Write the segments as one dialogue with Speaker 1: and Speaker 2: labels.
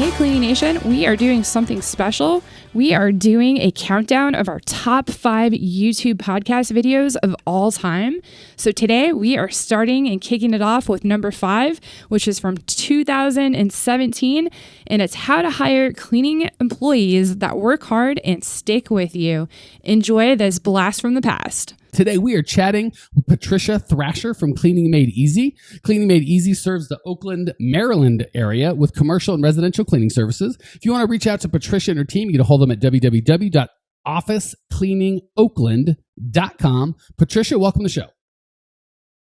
Speaker 1: Hey, Cleaning Nation, we are doing something special. We are doing a countdown of our top 5 YouTube podcast videos of all time. So today we are starting and kicking it off with number 5, which is from 2017. And it's how to hire cleaning employees that work hard and stick with you. Enjoy this blast from the past.
Speaker 2: Today, we are chatting with Patricia Thrasher from Cleaning Made Easy. Cleaning Made Easy serves the Oakland, Maryland area with commercial and residential cleaning services. If you want to reach out to Patricia and her team, you can get a hold of them at www.officecleaningoakland.com. Patricia, welcome to the show.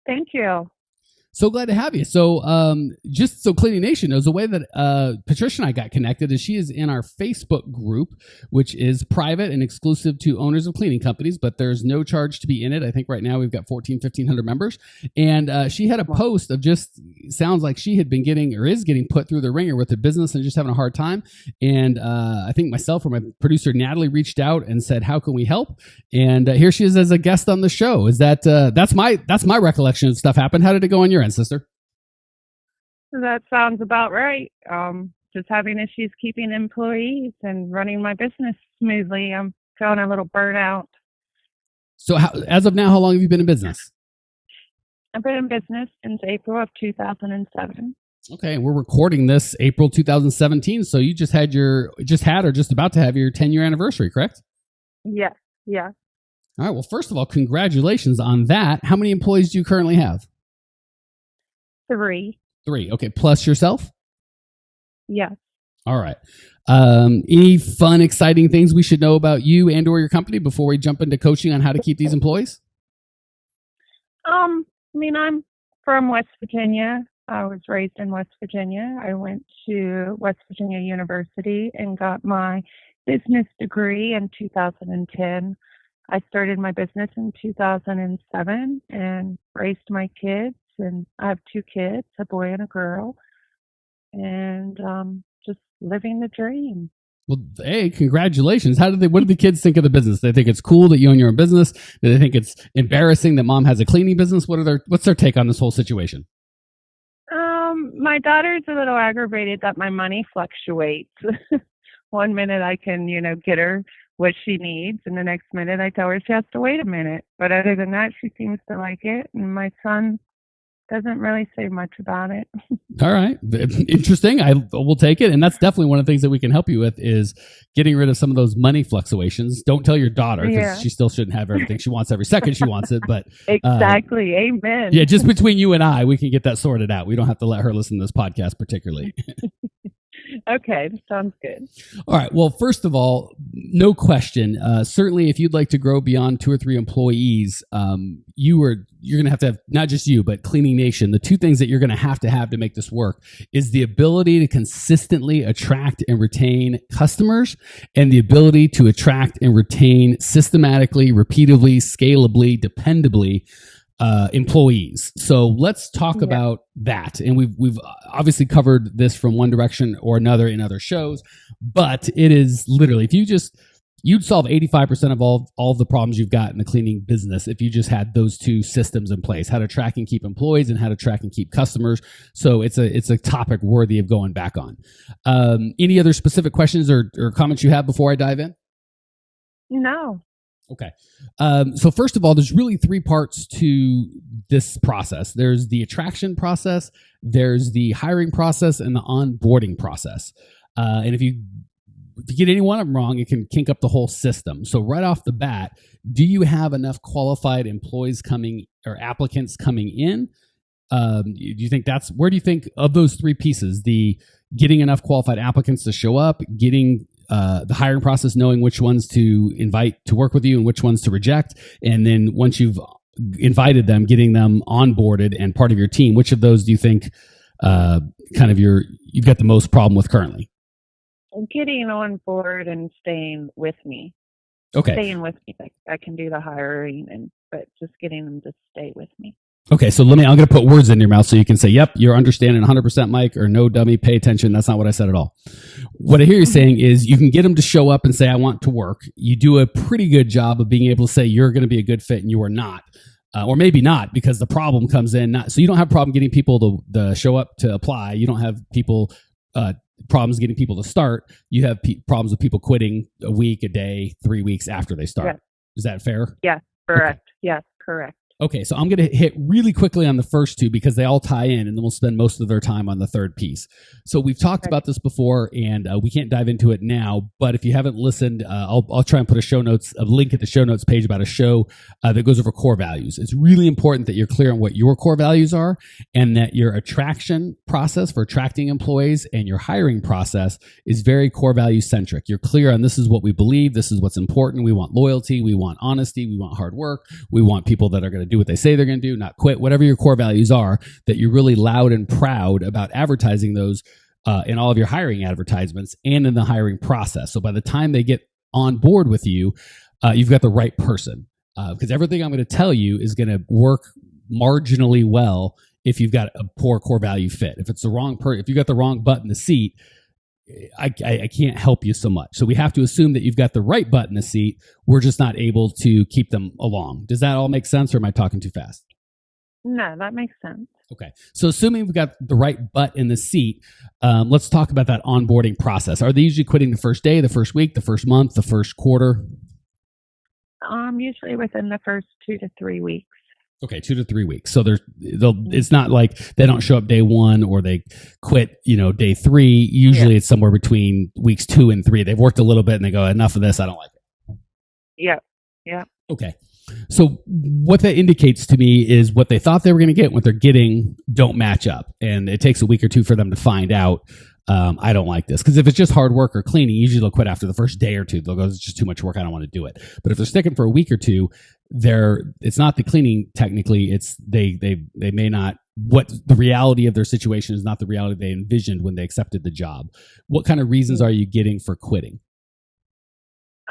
Speaker 3: Thank you.
Speaker 2: So glad to have you. So just so Cleaning Nation knows, the way that Patricia and I got connected is she is in our Facebook group, which is private and exclusive to owners of cleaning companies, but there's no charge to be in it. I think right now we've got 1,500 members. And she had a post of just, sounds like she had been getting or is getting put through the ringer with the business and just having a hard time. And I think myself or my producer, Natalie, reached out and said, how can we help? And here she is as a guest on the show. Is that, that's my recollection of stuff happened. How did it go on your end, sister?
Speaker 3: That sounds about right. Just having issues keeping employees and running my business smoothly. I'm feeling a little burnout.
Speaker 2: So as of now, how long have you been in business?
Speaker 3: I've been in business since April of 2007.
Speaker 2: Okay, and we're recording this April 2017. So you just had or just about to have your 10-year anniversary, correct?
Speaker 3: Yes. Yeah.
Speaker 2: All right. Well, first of all, congratulations on that. How many employees do you currently have?
Speaker 3: 3.
Speaker 2: Okay. Plus yourself?
Speaker 3: Yes.
Speaker 2: All right. Any fun, exciting things we should know about you and or your company before we jump into coaching on how to keep these employees?
Speaker 3: I'm from West Virginia. I was raised in West Virginia. I went to West Virginia University and got my business degree in 2010. I started my business in 2007 and raised my kids. And I have 2 kids, a boy and a girl, and just living the dream.
Speaker 2: Well, hey, congratulations. What do the kids think of the business? They think it's cool that you own your own business? Do they think it's embarrassing that mom has a cleaning business? What's their take on this whole situation?
Speaker 3: My daughter's a little aggravated that my money fluctuates. One minute I can, get her what she needs, and the next minute I tell her she has to wait a minute. But other than that, she seems to like it, and my son doesn't really say much about it.
Speaker 2: All right. Interesting. I will take it. And that's definitely one of the things that we can help you with is getting rid of some of those money fluctuations. Don't tell your daughter because she still shouldn't have everything she wants every second she wants it. But
Speaker 3: exactly. Amen.
Speaker 2: Yeah. Just between you and I, we can get that sorted out. We don't have to let her listen to this podcast particularly.
Speaker 3: Okay, that sounds good.
Speaker 2: All right. Well, first of all, no question. Certainly, if you'd like to grow beyond 2 or 3 employees, you're going to have not just you, but Cleaning Nation. The 2 things that you're going to have to make this work is the ability to consistently attract and retain customers, and the ability to attract and retain systematically, repeatedly, scalably, dependably employees. So let's talk about that. And we've obviously covered this from one direction or another in other shows, but it is literally, if you'd solve 85% of all the problems you've got in the cleaning business if you just had those 2 systems in place, how to track and keep employees and how to track and keep customers. So it's a topic worthy of going back on. Any other specific questions or comments you have before I dive in?
Speaker 3: No.
Speaker 2: Okay. So first of all, there's really 3 parts to this process. There's the attraction process, there's the hiring process, and the onboarding process. And if you get any one of them wrong, it can kink up the whole system. So right off the bat, do you have enough qualified employees coming or applicants coming in? Do you think where do you think of those 3 pieces, the getting enough qualified applicants to show up, getting the hiring process, knowing which ones to invite to work with you and which ones to reject, and then once you've invited them, getting them onboarded and part of your team, which of those do you think you've got the most problem with currently?
Speaker 3: Getting on board and staying with me.
Speaker 2: Okay.
Speaker 3: Staying with me. I can do the hiring, but just getting them to stay with me.
Speaker 2: Okay, so I'm going to put words in your mouth so you can say, yep, you're understanding 100%, Mike, or no, dummy, pay attention. That's not what I said at all. What I hear you saying is you can get them to show up and say, I want to work. You do a pretty good job of being able to say you're going to be a good fit and you are not. Or maybe not, because the problem comes in. So you don't have a problem getting people to show up to apply. You don't have people problems getting people to start, you have problems with people quitting a week, a day, 3 weeks after they start.
Speaker 3: Yes.
Speaker 2: Is that fair?
Speaker 3: Yes, correct.
Speaker 2: Okay.
Speaker 3: Yes, correct.
Speaker 2: Okay, so I'm going to hit really quickly on the first two because they all tie in, and then we'll spend most of their time on the third piece. So we've talked about this before, and we can't dive into it now. But if you haven't listened, I'll try and put a link at the show notes page about a show that goes over core values. It's really important that you're clear on what your core values are, and that your attraction process for attracting employees and your hiring process is very core value centric. You're clear on this is what we believe, this is what's important. We want loyalty, we want honesty, we want hard work, we want people that are going to do what they say they're going to do, not quit, whatever your core values are, that you're really loud and proud about advertising those in all of your hiring advertisements and in the hiring process. So by the time they get on board with you, you've got the right person. Because everything I'm going to tell you is going to work marginally well if you've got a poor core value fit. If it's the wrong if you got the wrong butt in the seat, I can't help you so much. So we have to assume that you've got the right butt in the seat. We're just not able to keep them along. Does that all make sense, or am I talking too fast?
Speaker 3: No, that makes sense.
Speaker 2: Okay. So assuming we've got the right butt in the seat, let's talk about that onboarding process. Are they usually quitting the first day, the first week, the first month, the first quarter?
Speaker 3: Usually within the first 2 to 3 weeks.
Speaker 2: Okay, 2 to 3 weeks. So it's not like they don't show up day 1 or they quit, day 3. Usually it's somewhere between weeks 2 and 3. They've worked a little bit and they go, enough of this, I don't like it.
Speaker 3: Yeah.
Speaker 2: Okay. So what that indicates to me is what they thought they were going to get, what they're getting don't match up. And it takes a week or 2 for them to find out, I don't like this. Because if it's just hard work or cleaning, usually they'll quit after the first day or 2. They'll go, it's just too much work, I don't want to do it. But if they're sticking for a week or 2, it's not the cleaning technically, it's they may not, what the reality of their situation is not the reality they envisioned when they accepted the job. What kind of reasons are you getting for quitting?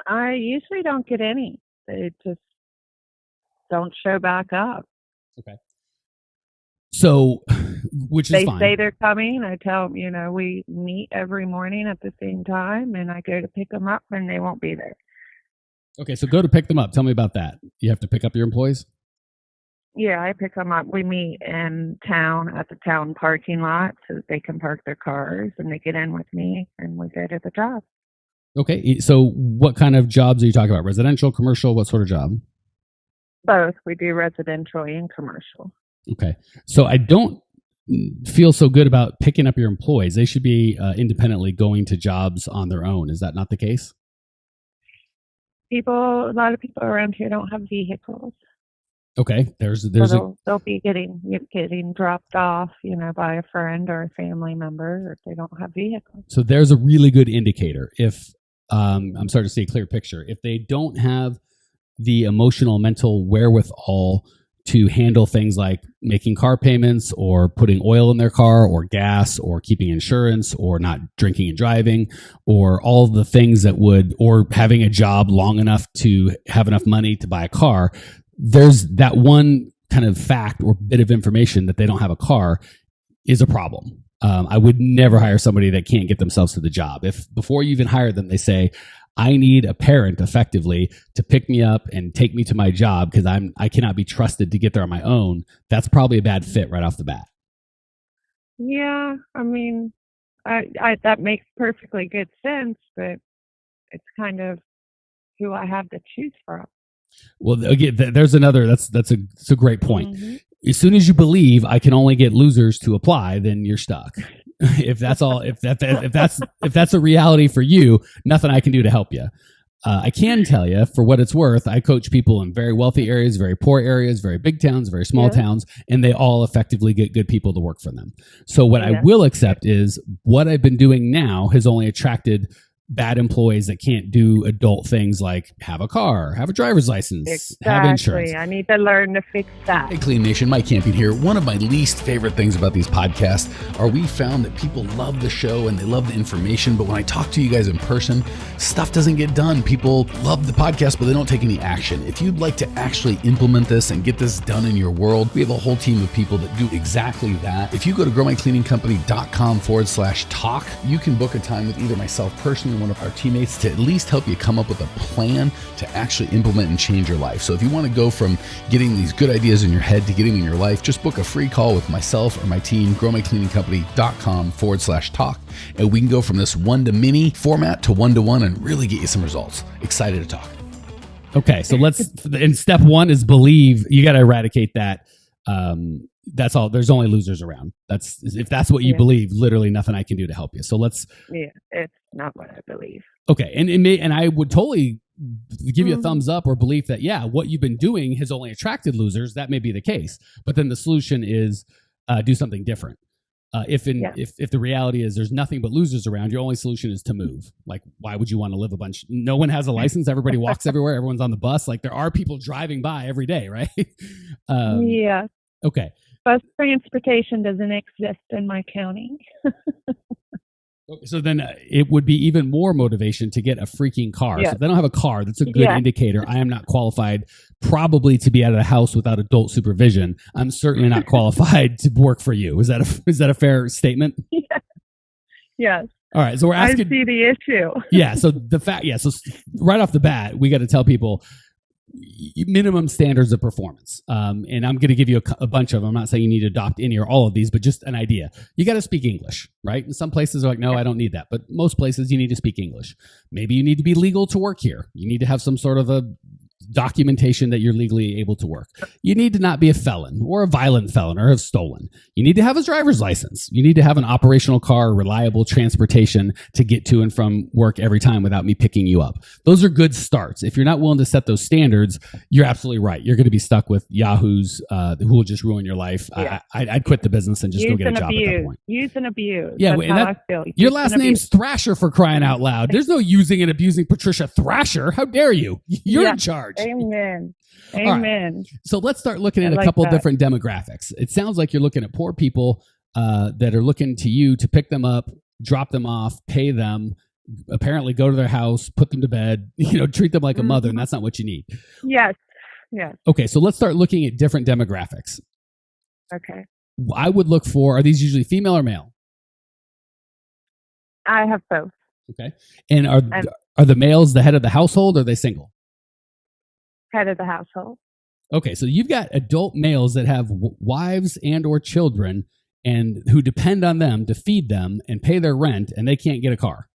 Speaker 3: I usually don't get any. They just don't show back up.
Speaker 2: Okay. So, which is fine.
Speaker 3: They say they're coming. I tell them, we meet every morning at the same time, and I go to pick them up, and they won't be there. Okay,
Speaker 2: so go to pick them up. Tell me about that. You have to pick up your employees?
Speaker 3: Yeah, I pick them up. We meet in town at the town parking lot so that they can park their cars, and they get in with me, and we go to the job.
Speaker 2: Okay, so what kind of jobs are you talking about? Residential, commercial? What sort of job?
Speaker 3: Both. We do residential and commercial.
Speaker 2: Okay, so I don't feel so good about picking up your employees. They should be independently going to jobs on their own. Is that not the case?
Speaker 3: A lot of people around here don't have vehicles.
Speaker 2: Okay,
Speaker 3: they'll be getting dropped off, by a friend or a family member if they don't have vehicles.
Speaker 2: So there's a really good indicator. If I'm starting to see a clear picture, if they don't have the emotional, mental wherewithal to handle things like making car payments or putting oil in their car or gas or keeping insurance or not drinking and driving or all the things or having a job long enough to have enough money to buy a car, there's that one kind of fact or bit of information that they don't have a car is a problem. I would never hire somebody that can't get themselves to the job. If before you even hire them, they say, I need a parent effectively to pick me up and take me to my job because I cannot be trusted to get there on my own. That's probably a bad fit right off the bat.
Speaker 3: Yeah, that makes perfectly good sense, but it's kind of who I have to choose from. Well,
Speaker 2: again, there's another. That's a great point.
Speaker 3: Mm-hmm.
Speaker 2: As soon as you believe I can only get losers to apply, then you're stuck. If that's a reality for you, nothing I can do to help you. I can tell you, for what it's worth, I coach people in very wealthy areas, very poor areas, very big towns, very small towns, and they all effectively get good people to work for them. So what I will accept is what I've been doing now has only attracted bad employees that can't do adult things like have a car, have a driver's license, have insurance.
Speaker 3: I need to learn to fix that.
Speaker 4: Hey, Clean Nation, Mike Campion here. One of my least favorite things about these podcasts are we found that people love the show and they love the information, but when I talk to you guys in person, stuff doesn't get done. People love the podcast, but they don't take any action. If you'd like to actually implement this and get this done in your world, we have a whole team of people that do exactly that. If you go to growmycleaningcompany.com/talk, you can book a time with either myself personally one of our teammates to at least help you come up with a plan to actually implement and change your life. So if you want to go from getting these good ideas in your head to getting them in your life, just book a free call with myself or my team, growmycleaningcompany.com/talk. And we can go from this one-to-many format to one-to-one and really get you some results. Excited to talk.
Speaker 2: Okay, so and step one is believe. You got to eradicate that. That's all. There's only losers around. If that's what you believe, literally nothing I can do to help you. So let's.
Speaker 3: Yeah, it's not what I believe.
Speaker 2: Okay, and I would totally give you a thumbs up or belief that what you've been doing has only attracted losers. That may be the case, but then the solution is do something different. If the reality is there's nothing but losers around, your only solution is to move. Like, why would you want to live a bunch? No one has a license. Everybody walks everywhere. Everyone's on the bus. Like, there are people driving by every day, right?
Speaker 3: Yeah.
Speaker 2: Okay.
Speaker 3: Bus transportation doesn't exist in my county.
Speaker 2: So then it would be even more motivation to get a freaking car.
Speaker 3: Yes.
Speaker 2: So if they don't have a car, that's a good indicator. I am not qualified probably to be out of the house without adult supervision. I'm certainly not qualified to work for you. Is that a fair statement?
Speaker 3: Yes.
Speaker 2: All right. So we're asking.
Speaker 3: I see the issue.
Speaker 2: So so right off the bat, we got to tell people minimum standards of performance. And I'm going to give you a bunch of them. I'm not saying you need to adopt any or all of these, but just an idea. You got to speak English, right? And some places are like, no, I don't need that. But most places you need to speak English. Maybe you need to be legal to work here. You need to have some sort of a documentation that you're legally able to work. You need to not be a felon or a violent felon or have stolen. You need to have a driver's license. You need to have an operational car, reliable transportation to get to and from work every time without me picking you up. Those are good starts. If you're not willing to set those standards, you're absolutely right. You're going to be stuck with yahoos who will just ruin your life. I'd quit the business and just go get a job at that point.
Speaker 3: Use and abuse.
Speaker 2: Yeah,
Speaker 3: That's how I feel.
Speaker 2: Your last name's Thrasher, for crying out loud. There's no using and abusing Patricia Thrasher. How dare you? You're in charge.
Speaker 3: Amen.
Speaker 2: Right. So let's start looking at a couple different demographics. It sounds like you're looking at poor people that are looking to you to pick them up, drop them off, pay them, apparently go to their house, put them to bed, treat them like a mother, and that's not what you need.
Speaker 3: Yes.
Speaker 2: Okay, so let's start looking at different demographics.
Speaker 3: Okay.
Speaker 2: I would look for, are these usually female or male?
Speaker 3: I have both.
Speaker 2: Okay. And are the males the head of the household or are they single?
Speaker 3: Head of the household.
Speaker 2: Okay, so you've got adult males that have wives and or children and who depend on them to feed them and pay their rent, and they can't get a car.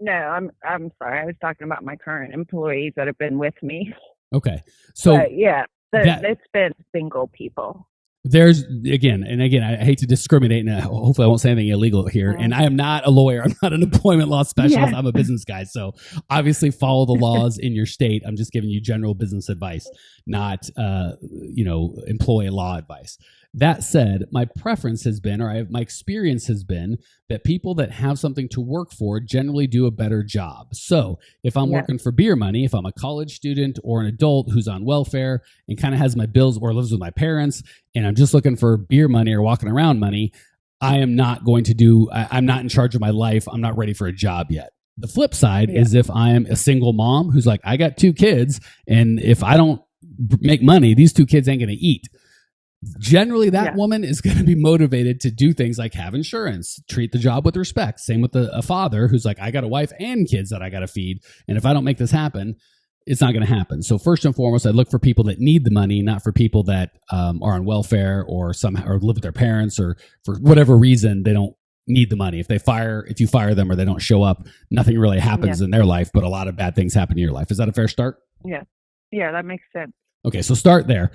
Speaker 3: No, I'm sorry. I was talking about my current employees that have been with me.
Speaker 2: Okay, so
Speaker 3: it's been single people.
Speaker 2: There's again, I hate to discriminate, and hopefully I won't say anything illegal here. And I am not a lawyer. I'm not an employment law specialist. I'm a business guy. So obviously follow the laws in your state. I'm just giving you general business advice, not, employee law advice. That said, my preference has been, my experience has been that people that have something to work for generally do a better job. So if I'm working for beer money, if I'm a college student or an adult who's on welfare and kind of has my bills or lives with my parents, and I'm just looking for beer money or walking around money, I'm not in charge of my life. I'm not ready for a job yet. The flip side is if I am a single mom who's like, I got 2 kids, and if I don't make money, these 2 kids ain't going to eat. Generally, that woman is going to be motivated to do things like have insurance, treat the job with respect. Same with a father who's like, I got a wife and kids that I got to feed. And if I don't make this happen, it's not going to happen. So first and foremost, I look for people that need the money, not for people that are on welfare or live with their parents or for whatever reason, they don't need the money. If you fire them or they don't show up, nothing really happens in their life, but a lot of bad things happen in your life. Is that a fair start?
Speaker 3: Yeah. Yeah, that makes sense.
Speaker 2: Okay, so start there.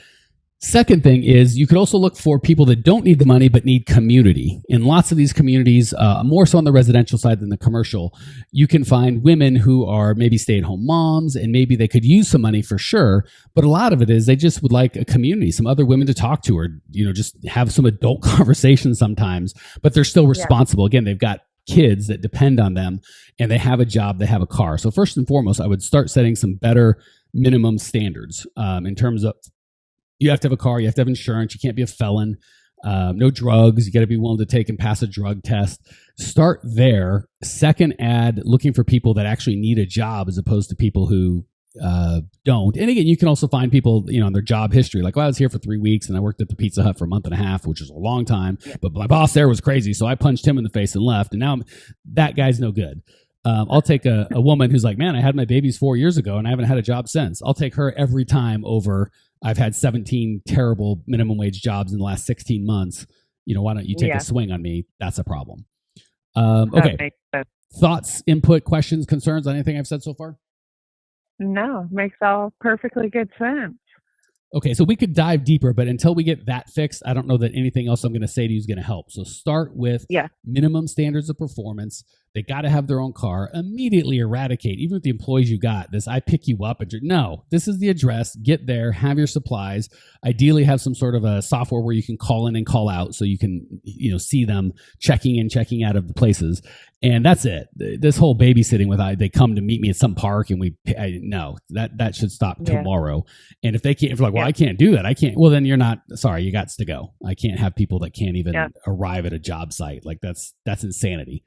Speaker 2: Second thing is you could also look for people that don't need the money but need community. In lots of these communities, more so on the residential side than the commercial, you can find women who are maybe stay-at-home moms and maybe they could use some money for sure, but a lot of it is they just would like a community, some other women to talk to or just have some adult conversations sometimes, but they're still responsible. Again, they've got kids that depend on them and they have a job, they have a car. So first and foremost, I would start setting some better minimum standards in terms of you have to have a car, you have to have insurance, you can't be a felon, no drugs, you got to be willing to take and pass a drug test. Start there. Second, add looking for people that actually need a job as opposed to people who don't. And again, you can also find people, on their job history. Like, well, I was here for 3 weeks and I worked at the Pizza Hut for a month and a half, which is a long time. But my boss there was crazy, so I punched him in the face and left. And now that guy's no good. I'll take a woman who's like, man, I had my babies 4 years ago and I haven't had a job since. I'll take her every time over. I've had 17 terrible minimum wage jobs in the last 16 months. Why don't you take a swing on me? That's a problem. Okay. Thoughts, input, questions, concerns on anything I've said so far?
Speaker 3: No, makes all perfectly good sense.
Speaker 2: Okay, so we could dive deeper, but until we get that fixed, I don't know that anything else I'm going to say to you is going to help. So start with minimum standards of performance. They got to have their own car. Immediately eradicate, even with the employees you got, this I pick you up. No, this is the address. Get there, have your supplies. Ideally have some sort of a software where you can call in and call out so you can see them checking in, checking out of the places. And that's it. This whole babysitting they come to meet me at some park and no, that should stop tomorrow. And if they can't, if they're like, well, I can't do that. I can't. Well, then you're not, sorry, you got to go. I can't have people that can't even arrive at a job site. Like that's insanity.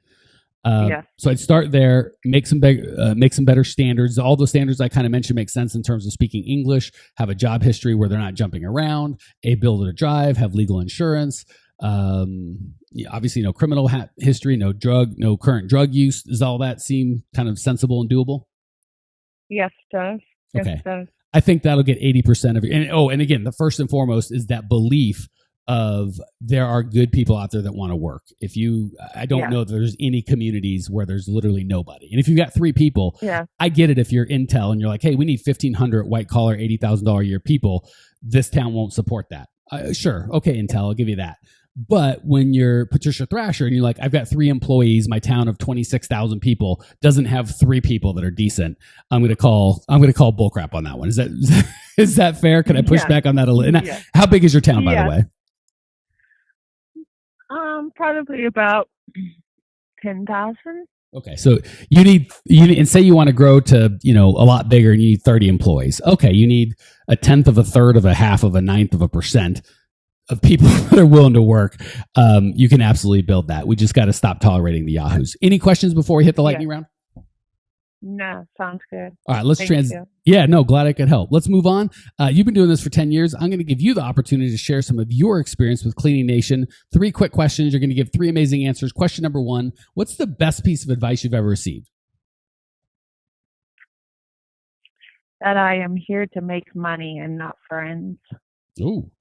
Speaker 2: So I'd start there, make some better standards. All the standards I kind of mentioned make sense in terms of speaking English, have a job history where they're not jumping around, ability to drive, have legal insurance. Obviously no criminal history, no current drug use. Does all that seem kind of sensible and doable?
Speaker 3: Yes, it does. Yes,
Speaker 2: okay.
Speaker 3: It does.
Speaker 2: I think that'll get 80% of it. And again, the first and foremost is that belief of there are good people out there that want to work. I don't know if there's any communities where there's literally nobody. And if you've got 3 people, I get it if you're Intel and you're like, hey, we need 1,500 white collar, $80,000 a year people. This town won't support that. Sure. Okay, Intel, I'll give you that. But when you're Patricia Thrasher and you're like, I've got 3 employees, my town of 26,000 people doesn't have 3 people that are decent. I'm going to call bullcrap on that one. Is that fair? Can I push back on that a little? And how big is your town, by the way?
Speaker 3: Probably about 10,000. Okay,
Speaker 2: so you need, and say you want to grow to, a lot bigger, and you need 30 employees. Okay, you need 1/10 of a third of a half of a 1/9 of a percent of people that are willing to work. You can absolutely build that. We just got to stop tolerating the yahoos. Any questions before we hit the lightning round?
Speaker 3: No, sounds good.
Speaker 2: All right, let's glad I could help. Let's move on. You've been doing this for 10 years. I'm going to give you the opportunity to share some of your experience with Cleaning Nation. 3 quick questions. You're going to give 3 amazing answers. Question number 1, what's the best piece of advice you've ever received?
Speaker 3: That I am here to make money and not friends.
Speaker 2: Ooh,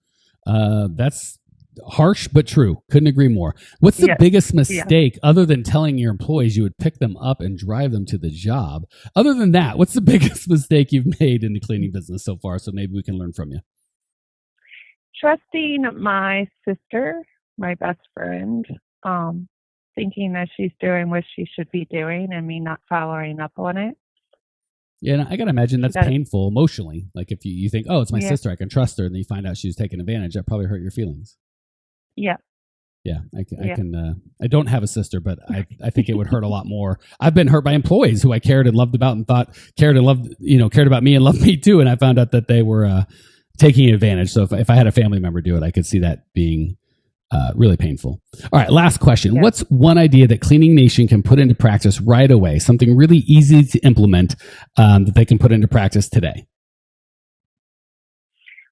Speaker 2: that's harsh, but true. Couldn't agree more. What's the biggest mistake other than telling your employees you would pick them up and drive them to the job? Other than that, what's the biggest mistake you've made in the cleaning business so far? So maybe we can learn from you.
Speaker 3: Trusting my sister, my best friend, thinking that she's doing what she should be doing and me not following up on it.
Speaker 2: Yeah, and I got to imagine that's painful emotionally. Like if you think, oh, it's my sister, I can trust her, and then you find out she was taking advantage, that probably hurt your feelings.
Speaker 3: Yeah.
Speaker 2: Yeah, I can. I don't have a sister, but I think it would hurt a lot more. I've been hurt by employees who I cared and loved about and thought cared about me and loved me too, and I found out that they were taking advantage. So if I had a family member do it, I could see that being really painful. All right, last question. Yeah. What's one idea that Cleaning Nation can put into practice right away? Something really easy to implement that they can put into practice today.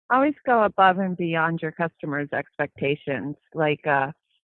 Speaker 3: Always go above and beyond your customers' expectations, like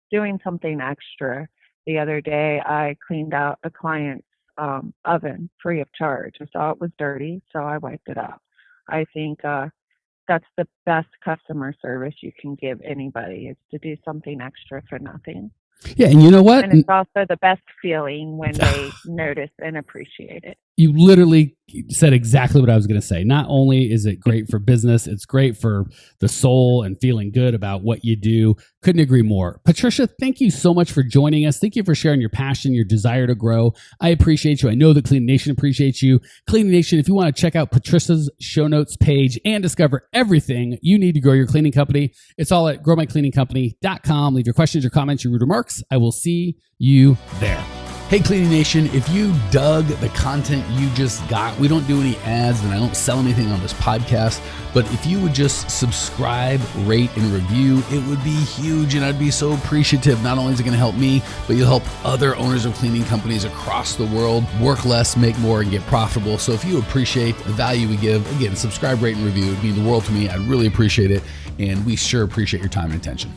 Speaker 3: doing something extra. The other day, I cleaned out a client's oven free of charge. I saw it was dirty, so I wiped it out. I think that's the best customer service you can give anybody, is to do something extra for nothing.
Speaker 2: Yeah, and you know what?
Speaker 3: And it's also the best feeling when they notice and appreciate it.
Speaker 2: You literally said exactly what I was going to say. Not only is it great for business, it's great for the soul and feeling good about what you do. Couldn't agree more. Patricia, thank you so much for joining us. Thank you for sharing your passion, your desire to grow. I appreciate you. I know that Cleaning Nation appreciates you. Cleaning Nation, if you want to check out Patricia's show notes page and discover everything you need to grow your cleaning company, it's all at growmycleaningcompany.com. Leave your questions, your comments, your rude remarks. I will see you there.
Speaker 4: Hey, Cleaning Nation, if you dug the content you just got, we don't do any ads and I don't sell anything on this podcast, but if you would just subscribe, rate, and review, it would be huge and I'd be so appreciative. Not only is it going to help me, but you'll help other owners of cleaning companies across the world work less, make more, and get profitable. So if you appreciate the value we give, again, subscribe, rate, and review. It would mean the world to me. I'd really appreciate it. And we sure appreciate your time and attention.